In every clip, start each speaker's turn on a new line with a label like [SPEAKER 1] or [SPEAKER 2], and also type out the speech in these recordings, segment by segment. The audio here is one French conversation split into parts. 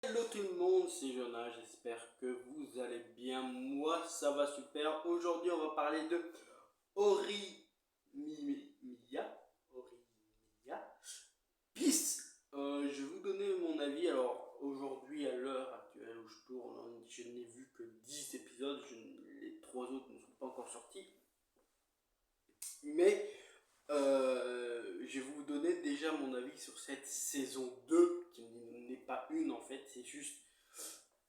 [SPEAKER 1] Hello tout le monde, c'est Jonah, j'espère que vous allez bien. Moi ça va super. Aujourd'hui on va parler de Ori Miya Peace. Je vais vous donner mon avis. Alors aujourd'hui, à l'heure actuelle où je tourne, je n'ai vu que 10 épisodes, les 3 autres ne sont pas encore sortis. Mais je vais vous donner déjà mon avis sur cette saison 2 qui n'est pas une en fait, c'est juste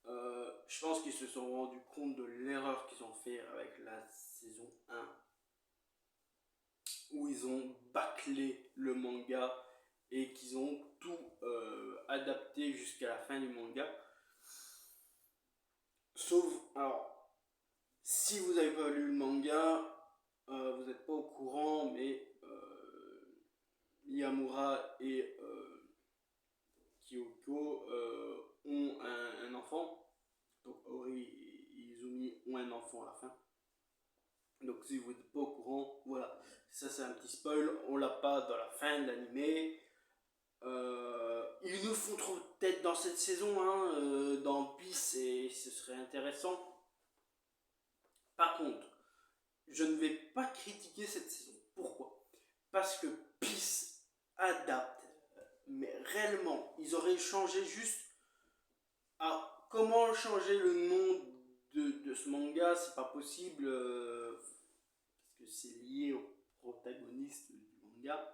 [SPEAKER 1] je pense qu'ils se sont rendus compte de l'erreur qu'ils ont fait avec la saison 1 où ils ont bâclé le manga et qu'ils ont tout adapté jusqu'à la fin du manga. Sauf, alors, si vous n'avez pas lu le manga, vous n'êtes pas au courant, mais Miyamura et Kyoko ont un enfant. Donc Ori et Izumi ont un enfant à la fin. Donc si vous n'êtes pas au courant, voilà. Ça c'est un petit spoil, on l'a pas dans la fin de l'animé. Ils nous font trop de tête dans cette saison, hein, dans Peace, et ce serait intéressant. Par contre, je ne vais pas critiquer cette saison. Pourquoi? Parce que Peace adapte, mais réellement, ils auraient changé juste à comment changer le nom de ce manga, c'est pas possible, parce que c'est lié au protagoniste du manga.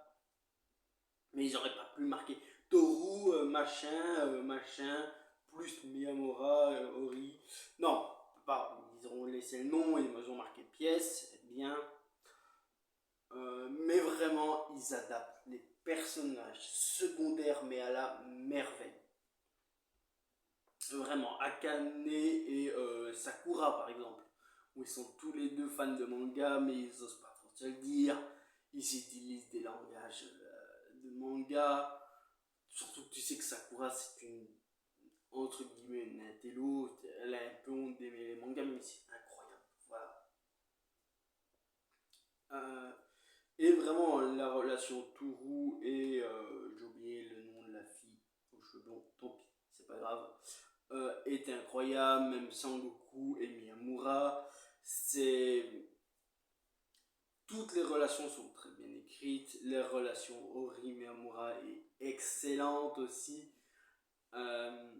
[SPEAKER 1] Mais ils auraient pas pu marquer Toru, machin, plus Miyamura, Ori. Non, pas. Ils ont laissé le nom et ils ont marqué pièce, c'est bien. Mais vraiment, ils adaptent les personnages secondaires, mais à la merveille. Vraiment, Akane et Sakura par exemple, où ils sont tous les deux fans de manga, mais ils n'osent pas trop se le dire. Ils utilisent des langages de manga. Surtout que tu sais que Sakura, c'est une, entre guillemets, une intello. Elle a un peu honte d'aimer les mangas, mais c'est incroyable. Voilà. Et vraiment, la relation Touru et j'ai oublié le nom de la fille aux cheveux blonds, tant pis, c'est pas grave. Est incroyable, même Sangoku et Miyamura. C'est toutes les relations sont très bien écrites. Les relations Ori Miyamura est excellente aussi. Euh,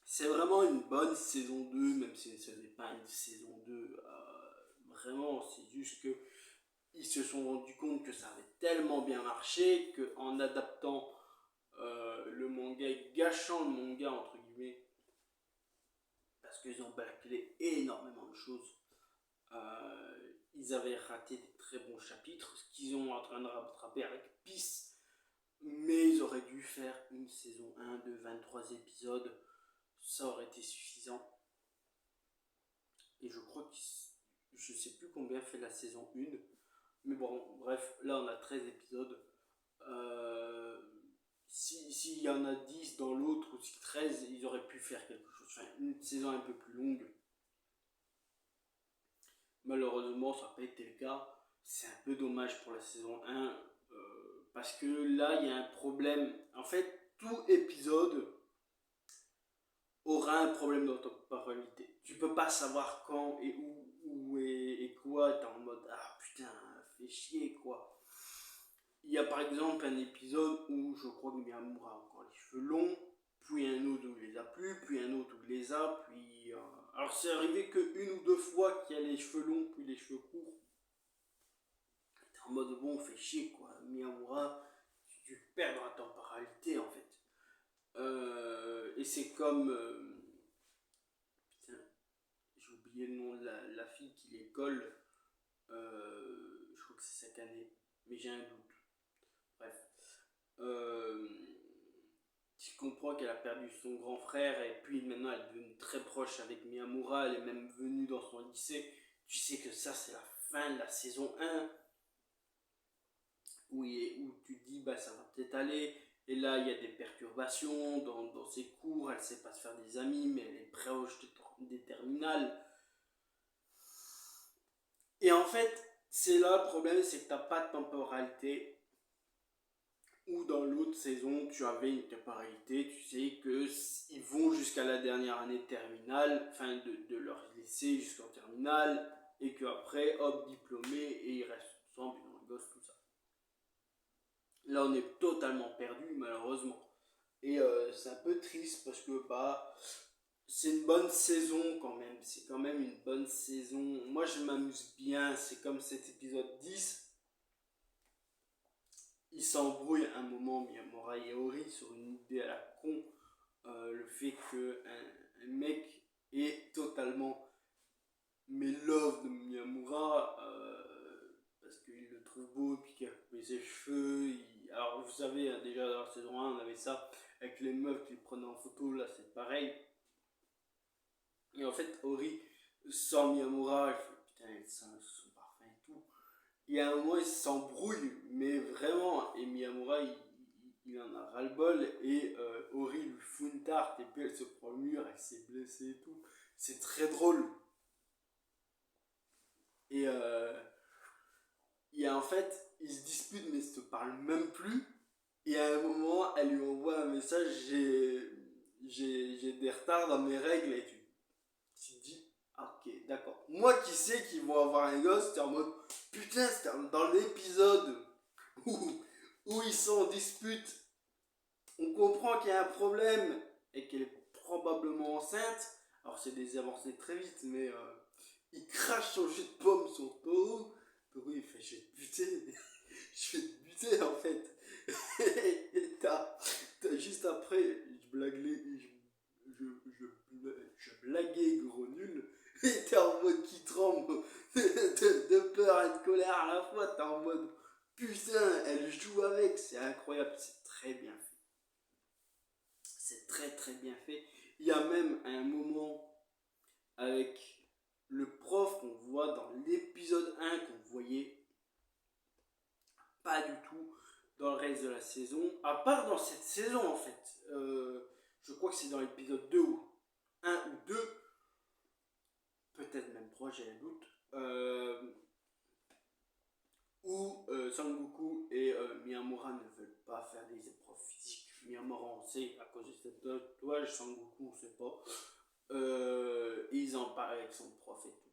[SPEAKER 1] c'est vraiment une bonne saison 2, même si ce n'est pas une saison 2. Vraiment, c'est juste que ils se sont rendus compte que ça avait tellement bien marché qu'en adaptant le manga, gâchant le manga entre guillemets, parce qu'ils ont bâclé énormément de choses. Ils avaient raté des très bons chapitres, ce qu'ils ont en train de rattraper avec Peace, mais ils auraient dû faire une saison 1 de 23 épisodes, ça aurait été suffisant. Et je crois que je sais plus combien fait la saison 1, mais bon, bref, là on a 13 épisodes. S'il y en a 10 dans l'autre ou si 13, ils auraient pu faire quelque chose. Enfin, une saison un peu plus longue. Malheureusement, ça n'a pas été le cas. C'est un peu dommage pour la saison 1. Parce que là, il y a un problème. En fait, tout épisode aura un problème d'autoparentalité. Tu peux pas savoir quand et où et quoi. T'es en mode ah putain, fais chier quoi. Il y a par exemple un épisode où je crois que Miyamura a encore les cheveux longs, puis un autre où il les a plus, puis un autre où il les a, puis. Alors c'est arrivé que une ou deux fois qu'il y a les cheveux longs puis les cheveux courts. T'es en mode bon, fais chier quoi. Miyamura, tu perds dans la temporalité en fait. Et c'est comme. Putain, j'ai oublié le nom de la fille qui les colle. Je crois que c'est Sakane, mais j'ai un doute. Bref. Euh, tu comprends qu'elle a perdu son grand frère et puis maintenant elle est devenue très proche avec Miyamura, elle est même venue dans son lycée. Tu sais que ça c'est la fin de la saison 1 où tu te dis bah ça va peut-être aller. Et là il y a des perturbations dans ses cours, elle sait pas se faire des amis mais elle est proche des terminales. Et en fait c'est là le problème, c'est que t'as pas de temporalité. Ou dans l'autre saison, tu avais une temporalité, tu sais que dernière année de terminale, enfin de leur lycée jusqu'en terminale, et qu'après, hop, diplômé, et ils restent ensemble, ils ont un gosse, tout ça. Là, on est totalement perdu, malheureusement. Et c'est un peu triste parce que bah, c'est une bonne saison quand même. C'est quand même une bonne saison. Moi, je m'amuse bien. C'est comme cet épisode 10. Ils s'embrouillent un moment, Miyamura et Ori, sur une idée à la con. Le fait qu'un mec est totalement mais love de Miyamura parce qu'il le trouve beau et puis qu'il a coupé ses cheveux. Alors vous savez, hein, déjà dans la saison 1 on avait ça avec les meufs qui le prenaient en photo, là c'est pareil. Et en fait Ori sans Miyamura, il fait putain les seins sont parfaits et tout. Et à un moment il s'embrouille, mais vraiment, et Miyamura il en a ras-le-bol et Ori lui fout une tarte et puis elle se prend le mur, elle s'est blessée et tout. C'est très drôle. Et en fait, ils se disputent mais ils se parlent même plus. Et à un moment, elle lui envoie un message, j'ai des retards dans mes règles. Et tu te dis, ah, ok, d'accord. Moi qui sais qu'ils vont avoir un gosse, t'es en mode, putain, c'était dans l'épisode où ils sont en dispute. On comprend qu'il y a un problème et qu'elle est probablement enceinte. Alors c'est des avancées très vite, mais il crache son jus de pomme sur Toru. Toru il fait je vais te buter. Je vais te buter en fait. Et t'as juste après, je blaguais gros nul. Et t'es en mode qui tremble de peur et de colère à la fois. T'es en mode putain, elle joue avec. C'est incroyable, c'est très bien fait. C'est très très bien fait. Il y a même un moment avec le prof qu'on voit dans l'épisode 1 qu'on voyait pas du tout dans le reste de la saison, à part dans cette saison en fait. Je crois que c'est dans l'épisode 2 ou 1 ou 2, peut-être même 3, j'ai un doute, où Sangoku et Miyamura ne veulent pas faire des épreuves physiques. Miyamura on sait à cause de cette tatouage, Sangoku on sait pas. Ils en parlent avec son prof et tout.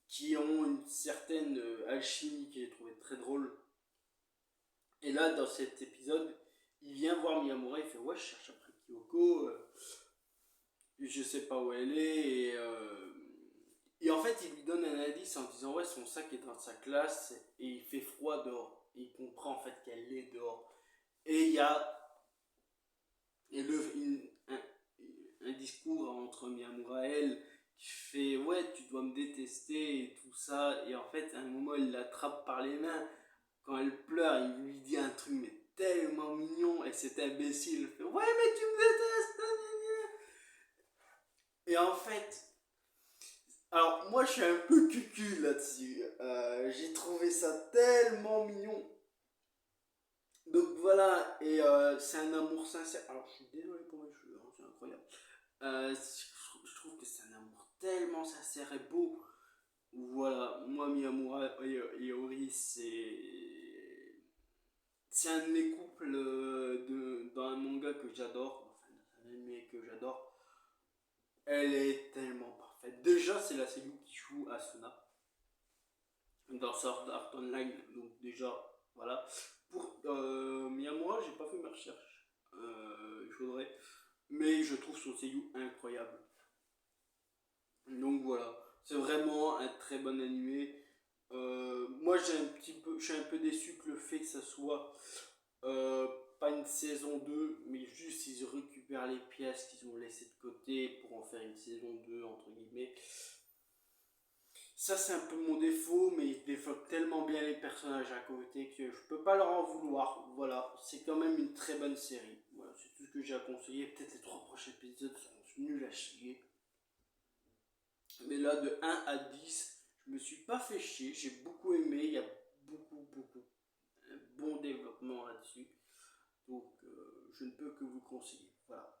[SPEAKER 1] Qui ont une certaine alchimie que j'ai trouvé très drôle. Et là, dans cet épisode, il vient voir Miyamura, il fait ouais, je cherche après Kyoko, je sais pas où elle est, et en fait, il lui donne un indice en disant ouais, son sac est dans sa classe, et il fait froid dehors. Et il comprend en fait qu'elle est dehors. Et il y a un discours entre Miyamura et elle qui fait ouais, tu dois me détester et tout ça. Et en fait, à un moment, il l'attrape par les mains. Quand elle pleure, il lui dit un truc mais tellement mignon et cet imbécile fait ouais mais tu me détestes. Et en fait, alors moi je suis un peu cucu là-dessus. J'ai trouvé ça tellement mignon. Donc voilà, et c'est un amour sincère. Alors je suis désolé pour mes cheveux, hein, c'est incroyable. Je trouve que c'est un amour tellement sincère et beau. Voilà, moi Miyamura et Ori, c'est un de mes couples dans un manga que j'adore, enfin dans un anime que j'adore. Elle est tellement parfaite. Déjà, c'est la cellule qui joue Asuna dans Sword Art Online, donc déjà, voilà. Pour Miyamura, j'ai pas fait mes recherches. Il faudrait. Mais je trouve son seiyuu incroyable. Donc voilà, c'est vraiment un très bon animé. Moi, je suis un peu déçu que le fait que ça soit pas une saison 2 mais juste ils récupèrent les pièces qu'ils ont laissées de côté pour en faire une saison 2 entre guillemets. Ça, c'est un peu mon défaut, mais ils développent tellement bien les personnages à côté que je peux pas leur en vouloir. Voilà, c'est quand même une très bonne série. Voilà, c'est tout ce que j'ai à conseiller. Peut-être les 3 prochains épisodes sont nuls à chier. Mais là, de 1 à 10, je me suis pas fait chier. J'ai beaucoup aimé. Il y a beaucoup un bon développement là-dessus. Donc, je ne peux que vous conseiller. Voilà.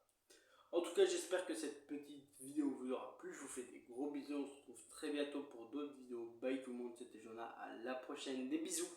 [SPEAKER 1] En tout cas, j'espère que cette petite vidéo vous aura plu. Je vous fais des gros bisous. On se retrouve très bientôt pour d'autres vidéos. Bye tout le monde, c'était Jonah. À la prochaine. Des bisous.